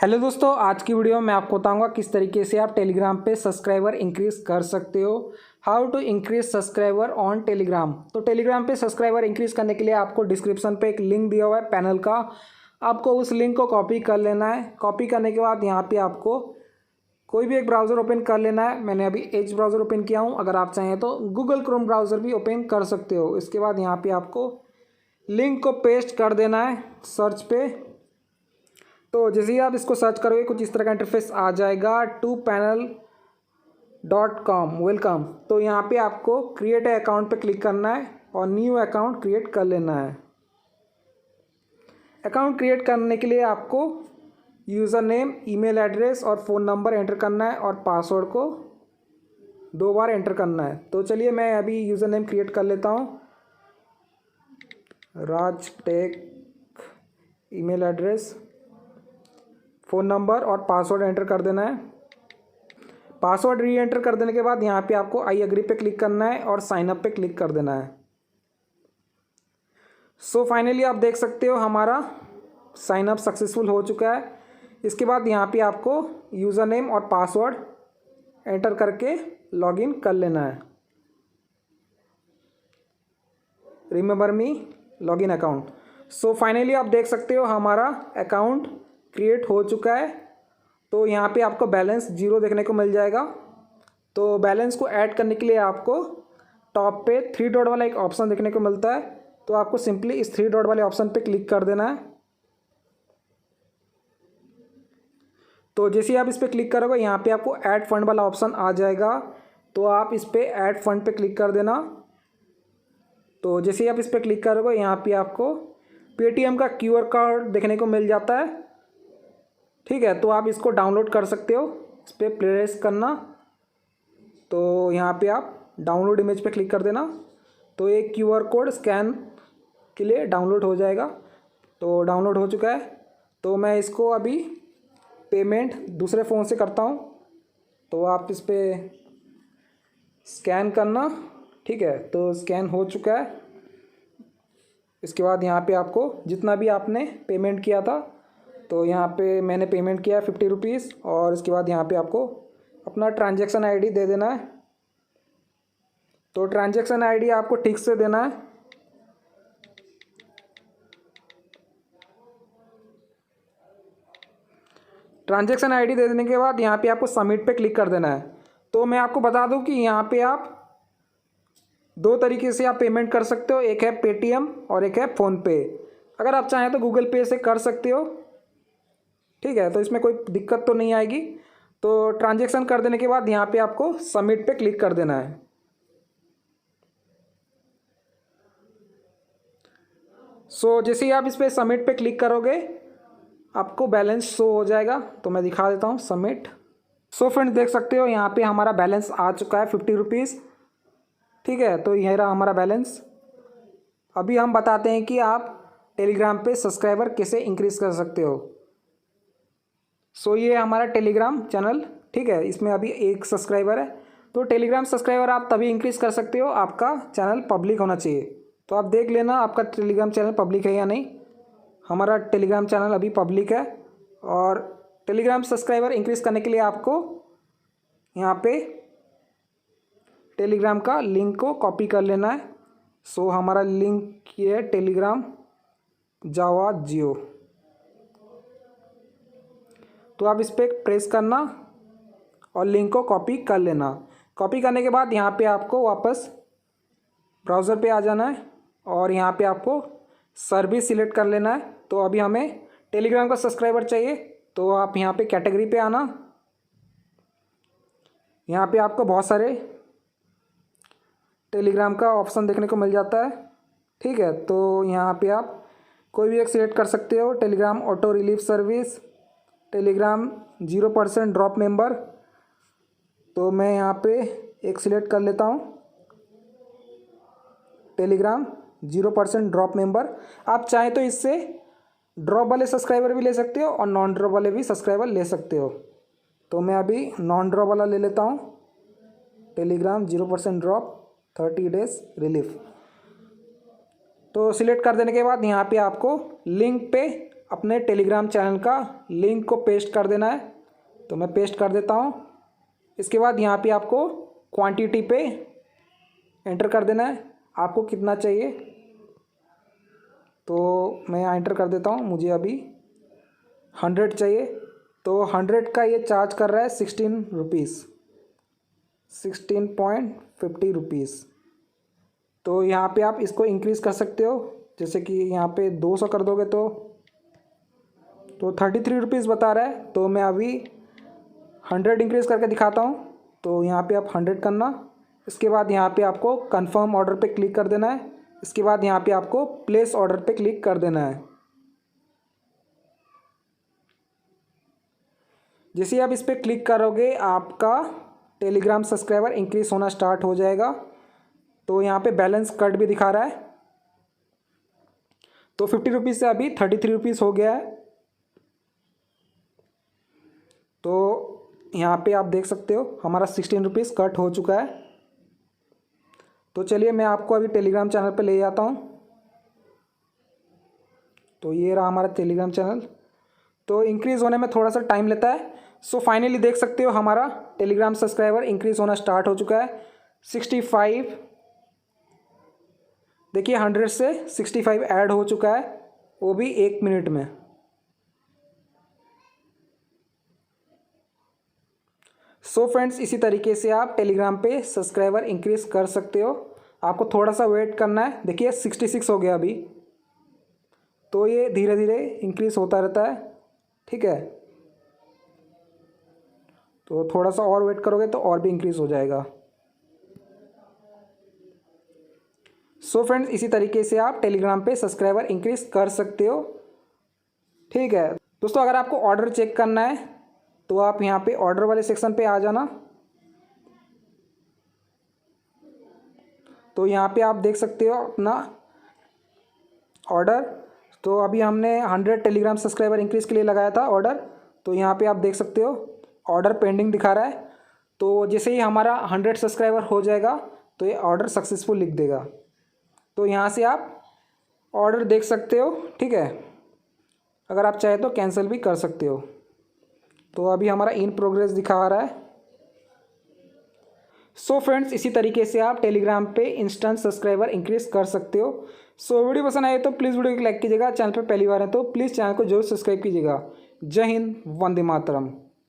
Hello दोस्तों, आज की वीडियो में मैं आपको बताऊंगा किस तरीके से आप टेलीग्राम पे सब्सक्राइबर इंक्रीज कर सकते हो। How to increase subscriber on Telegram. तो टेलीग्राम पे सब्सक्राइबर इंक्रीज करने के लिए आपको डिस्क्रिप्शन पे एक लिंक दिया हुआ है पैनल का। आपको उस लिंक को कॉपी कर लेना है। कॉपी करने के बाद यहाँ पे आपको कोई भी एक ब्राउज़र ओपन कर लेना है। मैंने अभी एज ब्राउज़र ओपन किया हूँ। अगर आप चाहें तो गूगल क्रोम ब्राउज़र भी ओपन कर सकते हो। इसके बाद यहाँ पर आपको लिंक को पेस्ट कर देना है सर्च पे। तो जैसे ही आप इसको सर्च करोगे कुछ इस तरह का इंटरफेस आ जाएगा, topanel.com वेलकम। तो यहाँ पे आपको क्रिएट अकाउंट पे क्लिक करना है और न्यू अकाउंट क्रिएट कर लेना है। अकाउंट क्रिएट करने के लिए आपको यूज़र नेम, ईमेल एड्रेस और फ़ोन नंबर एंटर करना है और पासवर्ड को 2 बार एंटर करना है। तो चलिए मैं अभी यूज़र नेम क्रिएट कर लेता हूँ, Rajtech, email address, phone number और पासवर्ड एंटर कर देना है। पासवर्ड री एंटर कर देने के बाद यहाँ पे आपको आई एग्री पे क्लिक करना है और साइन अप पे क्लिक कर देना है। सो फाइनली आप देख सकते हो हमारा साइन अप सक्सेसफुल हो चुका है। इसके बाद यहाँ पे आपको यूज़र नेम और पासवर्ड एंटर करके लॉगिन कर लेना है। रिमेंबर मी लॉगिन अकाउंट। सो फाइनली आप देख सकते हो हमारा अकाउंट क्रिएट हो चुका है। तो यहाँ पे आपको बैलेंस 0 देखने को मिल जाएगा। तो बैलेंस को ऐड करने के लिए आपको टॉप पे 3 डॉट वाला एक ऑप्शन देखने को मिलता है। तो आपको सिंपली इस 3 डॉट वाले ऑप्शन पे क्लिक कर देना है। तो जैसे ही आप इस पर क्लिक करोगे यहाँ पे आपको ऐड फंड वाला ऑप्शन आ जाएगा। तो आप इस पर ऐड फंड पे क्लिक कर देना। तो जैसे ही आप इस पर क्लिक करोगे यहाँ पे आपको पेटीएम का QR कोड देखने को मिल जाता है। ठीक है, तो आप इसको डाउनलोड कर सकते हो। इस पर प्रेस करना, तो यहाँ पे आप डाउनलोड इमेज पे क्लिक कर देना। तो एक QR कोड स्कैन के लिए डाउनलोड हो जाएगा। तो डाउनलोड हो चुका है। तो मैं इसको अभी पेमेंट दूसरे फ़ोन से करता हूँ। तो आप इस पर स्कैन करना। ठीक है, तो स्कैन हो चुका है। इसके बाद यहाँ पे आपको जितना भी आपने पेमेंट किया था, तो यहाँ पे मैंने पेमेंट किया है 50 रुपीज़। और इसके बाद यहाँ पे आपको अपना ट्रांजैक्शन आईडी दे देना है। तो ट्रांजैक्शन आईडी आपको ठीक से देना है। ट्रांजैक्शन आईडी दे देने के बाद यहाँ पे आपको सबमिट पे क्लिक कर देना है। तो मैं आपको बता दूँ कि यहाँ पे आप 2 तरीके से आप पेमेंट कर सकते हो। एक है पेटीएम और एक है फ़ोनपे। अगर आप चाहें तो गूगल पे से कर सकते हो। ठीक है, तो इसमें कोई दिक्कत तो नहीं आएगी। तो ट्रांजैक्शन कर देने के बाद यहाँ पे आपको सबमिट पे क्लिक कर देना है। सो जैसे ही आप इस पर सबमिट पे क्लिक करोगे आपको बैलेंस शो हो जाएगा। तो मैं दिखा देता हूँ सबमिट। सो फ्रेंड्स देख सकते हो यहाँ पे हमारा बैलेंस आ चुका है 50 रुपीज़। ठीक है, तो यह रहा हमारा बैलेंस। अभी हम बताते हैं कि आप टेलीग्राम पे सब्सक्राइबर कैसे इंक्रीज़ कर सकते हो। सो ये हमारा टेलीग्राम चैनल। ठीक है, इसमें अभी 1 सब्सक्राइबर है। तो टेलीग्राम सब्सक्राइबर आप तभी इंक्रीज़ कर सकते हो, आपका चैनल पब्लिक होना चाहिए। तो आप देख लेना आपका टेलीग्राम चैनल पब्लिक है या नहीं। हमारा टेलीग्राम चैनल अभी पब्लिक है। और टेलीग्राम सब्सक्राइबर इंक्रीज़ करने के लिए आपको यहाँ पे टेलीग्राम का लिंक को कॉपी कर लेना है। सो हमारा लिंक ये है टेलीग्राम जावा जियो। तो आप इस पर प्रेस करना और लिंक को कॉपी कर लेना। कॉपी करने के बाद यहाँ पे आपको वापस ब्राउज़र पे आ जाना है और यहाँ पे आपको सर्विस सिलेक्ट कर लेना है। तो अभी हमें टेलीग्राम का सब्सक्राइबर चाहिए। तो आप यहाँ पे कैटेगरी पे आना। यहाँ पे आपको बहुत सारे टेलीग्राम का ऑप्शन देखने को मिल जाता है। ठीक है, तो यहाँ पे आप कोई भी एक सिलेक्ट कर सकते हो। Telegram auto relief service, Telegram 0% drop member. तो मैं यहाँ पे एक सिलेक्ट कर लेता हूँ, टेलीग्राम 0% ड्रॉप मेंबर। आप चाहें तो इससे ड्रॉप वाले सब्सक्राइबर भी ले सकते हो और नॉन ड्रॉप वाले भी सब्सक्राइबर ले सकते हो। तो मैं अभी नॉन ड्रॉप वाला ले लेता हूँ, टेलीग्राम 0% ड्रॉप 30 डेज रिलीफ। तो सिलेक्ट कर देने के बाद यहाँ पे आपको लिंक पे अपने टेलीग्राम चैनल का लिंक को पेस्ट कर देना है। तो मैं पेस्ट कर देता हूँ। इसके बाद यहाँ पे आपको क्वांटिटी पे एंटर कर देना है, आपको कितना चाहिए। तो मैं यहाँ एंटर कर देता हूँ, मुझे अभी 100 चाहिए। तो 100 का ये चार्ज कर रहा है 16 रुपीज़, 16.50 रुपीज़। तो यहाँ पे आप इसको इंक्रीज़ कर सकते हो, जैसे कि यहाँ पे 200 कर दोगे तो 33 रुपीज़ बता रहा है। तो मैं अभी 100 इंक्रीज़ करके दिखाता हूँ। तो यहाँ पे आप 100 करना। इसके बाद यहाँ पे आपको कंफर्म ऑर्डर पे क्लिक कर देना है। इसके बाद यहाँ पे आपको प्लेस ऑर्डर पे क्लिक कर देना है। जैसे आप इस पर क्लिक करोगे आपका टेलीग्राम सब्सक्राइबर इंक्रीज होना स्टार्ट हो जाएगा। तो यहाँ पे बैलेंस कट भी दिखा रहा है। तो 50 रुपीज़ से अभी 33 रुपीज़ हो गया है। तो यहाँ पे आप देख सकते हो हमारा 16 रुपीज़ कट हो चुका है। तो चलिए मैं आपको अभी टेलीग्राम चैनल पे ले जाता हूँ। तो ये रहा हमारा टेलीग्राम चैनल। तो इंक्रीज़ होने में थोड़ा सा टाइम लेता है। सो फाइनली देख सकते हो हमारा टेलीग्राम सब्सक्राइबर इंक्रीज़ होना स्टार्ट हो चुका है। 65, देखिए 100 से 65 ऐड हो चुका है, वो भी 1 मिनट में। सो फ्रेंड्स, इसी तरीके से आप टेलीग्राम पे सब्सक्राइबर इंक्रीज़ कर सकते हो। आपको थोड़ा सा वेट करना है। देखिए 66 हो गया अभी। तो ये धीरे धीरे इंक्रीज़ होता रहता है, ठीक है। तो थोड़ा सा और वेट करोगे तो और भी इंक्रीज़ हो जाएगा। सो फ्रेंड्स, इसी तरीके से आप टेलीग्राम पे सब्सक्राइबर इंक्रीज़ कर सकते हो, ठीक है। दोस्तों, अगर आपको ऑर्डर चेक करना है तो आप यहाँ पे ऑर्डर वाले सेक्शन पे आ जाना। तो यहाँ पे आप देख सकते हो अपना ऑर्डर। तो अभी हमने 100 टेलीग्राम सब्सक्राइबर इंक्रीज़ के लिए लगाया था ऑर्डर। तो यहाँ पे आप देख सकते हो ऑर्डर पेंडिंग दिखा रहा है। तो जैसे ही हमारा 100 सब्सक्राइबर हो जाएगा तो ये ऑर्डर सक्सेसफुल लिख देगा। तो यहाँ से आप ऑर्डर देख सकते हो, ठीक है। अगर आप चाहे तो कैंसिल भी कर सकते हो। तो अभी हमारा इन प्रोग्रेस दिखा रहा है। सो फ्रेंड्स, इसी तरीके से आप टेलीग्राम पे इंस्टेंट सब्सक्राइबर इंक्रीज़ कर सकते हो। सो वीडियो पसंद आए तो प्लीज़ वीडियो को लाइक कीजिएगा। चैनल पर पहली बार है तो प्लीज़ चैनल को जरूर सब्सक्राइब कीजिएगा। जय हिंद, वंदे मातरम।